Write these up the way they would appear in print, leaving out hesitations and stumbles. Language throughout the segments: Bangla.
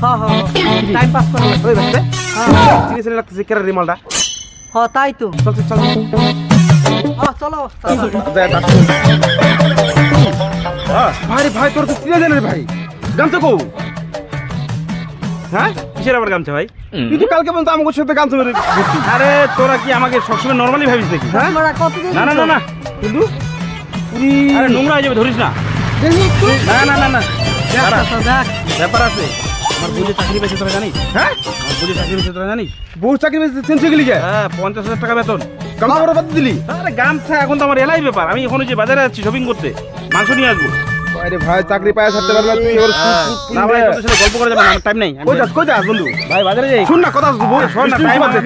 হ্যাঁ হ্যাঁ টাইম পাস করে ওই ভাই চিনি চিনি লাগতেছে কেরা রিমালটা হ্যাঁ তাই তো চল চল চলো ভাই ভাই তোর তো চিনে জানে ভাই গামছা কো হ্যাঁ কিসের আবার গামছা ভাই? তুই তো কালকে বলতো আমাকে সাথে গামছা মেরে ঘুরতি। আরে তোরা কি আমাকে সবসময় নর্মালি ভাবিস নাকি? হ্যাঁ না না না না কিন্তু পুরি আরে নোংরা হয়ে যাবে, ধরিস না। না না না না ব্যাপার আছে। আমার বুঝে চাকরি পেয়েছে তোরা জানিস? হ্যাঁ আমার বুঝে চাকরি পেয়েছে তোরা জানিস? বহু চাকরি পেয়েছে চেঞ্জ গেলি কে হ্যাঁ 50,000 টাকা বেতন। গামছা বড় বাদ দিলি আরে গামছা এখন তো আমার এলাই ব্যাপার। আমি এখন যে বাজারে যাচ্ছি শপিং করতে, মাংস নিয়ে আসবো। আরে ভাই চাকরি পায় ছাড়তে পারবে না তুই এবার না ভাই তোর সাথে গল্প করে যাবে না, আমার টাইম নাই। কই যাস বন্ধু ভাই বাজারে যাই। শুন না কথা শোন না টাইম আছে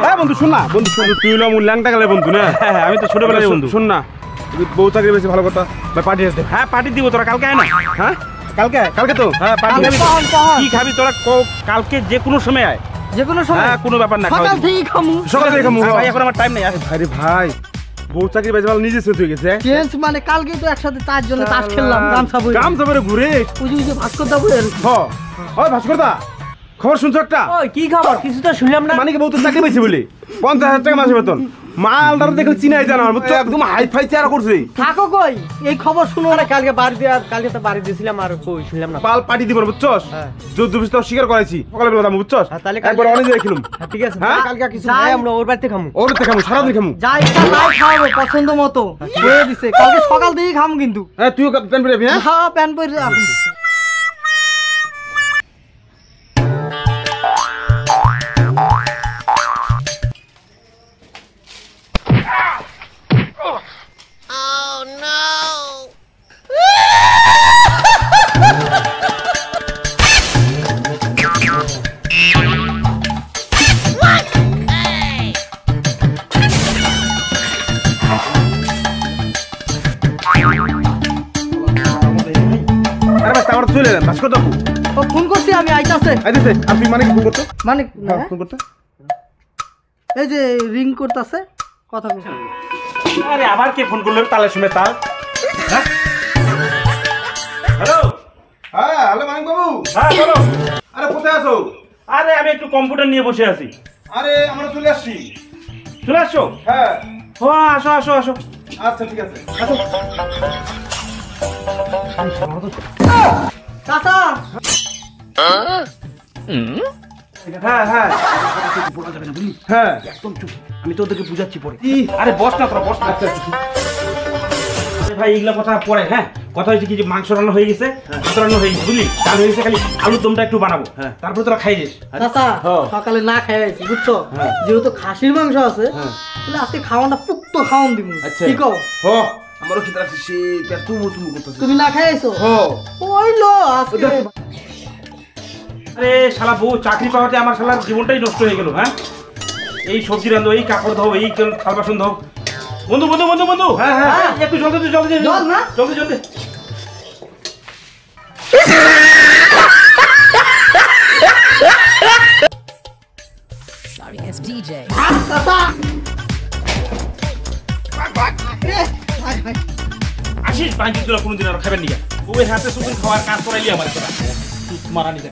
হ্যাঁ বন্ধু শুন না বন্ধু শুন তুই হলো আমার ল্যাংটা গেলে বন্ধু না হ্যাঁ আমি তো ছোটবেলায় বন্ধু। শুন না তুই বহু চাকরি পেয়েছে ভালো কথা ভাই পার্টি আছে হ্যাঁ পার্টি দিব, তোরা কালকে আয় না। হ্যাঁ কালকে তো হ্যাঁ পার্টি খাবি কি খাবি তোরা? কালকে যে কোনো সময় আয়, যে কোনো সময় হ্যাঁ কোনো ব্যাপার না। সকাল থেকেই খামু সকাল থেকে খামু ভাই এখন আমার টাইম নেই। আরে ভাই বহু চাকরি পেয়েছে ভালো নিজে সেট হয়ে গেছে চেঞ্জ মানে কালকে তো একসাথে 4 জনে তাস খেললাম গামছা বই গামছা পরে ঘুরে বুঝি ভাস্কর দা বই ওই ভাস্কর দা খবর শুনছো একটা ওই কি খবর? কিছু তো শুনলাম না। মানে কি বহুত চাকরি পেয়েছে বলে 50,000 টাকা মাসে বেতন মালদার দেখলে চিনাই জানা বুঝছো একদম হাই ফাই চেয়ার করছে থাকো কই এই খবর শুনো না। কালকে বাড়ি দিয়ে কালকে তো বাড়ি দিয়েছিলাম আর কই শুনলাম না। পাল পার্টি দিব বুঝছস যুদ্ধ বিস্তার স্বীকার করেছি সকালে বেলা দাম বুঝছস তাহলে একবার অনেক জায়গায় খেলুম ঠিক আছে হ্যাঁ? কালকে কিছু নাই আমরা ওর বাড়িতে খামু। ওর তো খামু সারাদিন খামু যা ইচ্ছা তাই খাওয়াবো পছন্দ মতো হয়ে দিছে। কালকে সকাল থেকেই খামু কিন্তু। হ্যাঁ তুইও প্যান পরে যাবি হ্যাঁ হ্যাঁ প্যান পরে রাখুন। আরে বাস আমার চলে এলেন ভাস্কর দা ও ফোন করছি আমি আইতাছে। আইতেছে আর তুই মানে কি ফোন করতে মানে ফোন করতে এই যে রিং করতেছে কথা বলছে। আরে আবার কে ফোন করলো তালের সময় তাল? হ্যালো হ্যাঁ হ্যালো মানিক বাবু হ্যাঁ বলো। আরে কোথায় আছো আরে আমি একটু কম্পিউটার নিয়ে বসে আছি। আরে আমরা চলে আসছি চলে আসছো? হ্যাঁ ও আসো আসো আসো। আচ্ছা ঠিক আছে আসো চাচা হ্যাঁ হ্যাঁ বলা যাবে না বুঝলি? হ্যাঁ একদম চুপ, আমি তোদেরকে বুঝাচ্ছি পরে। কি আরে বস না তোরা বস না। আরে ভাই এগুলা কথা পরে। হ্যাঁ কথা হয়েছে কি যে মাংস রান্না হয়ে গেছে, ভাত রান্না হয়ে গেছে বুঝলি, ডাল হয়ে গেছে, খালি আলুর দমটা একটু বানাবো। তারপরে তোরা খাই যাস। চাচা সকালে না খাই আইছি বুঝছো, যেহেতু খাসির মাংস আছে তাহলে আজকে খাওয়াটা পুক্ত খাওয়ান দিব। কি কও? ও আমারও খেতে লাগছে সে তুমু তুমু করতেছে তুমি না খাই আইছো? ও ওইলো আজকে আরে শালা বউ চাকরি পাওয়াতে আমার শালার জীবনটাই নষ্ট হয়ে গেল। হ্যাঁ এই সবজি রান্ধো, এই কাপড় ধো, এই থাল বাসন ধো। বন্ধু বন্ধু বন্ধু বন্ধু হ্যাঁ হ্যাঁ একটু জলদি জলদি জল না? জলদি জলদি। Sorry, it's DJ. চাচা আসিস পাঁচ তোরা কোনোদিন আর খাবেন নিকা বউয়ের হাতে সুদিন খাওয়ার কাজ করাইলি আমার মারা নিকা।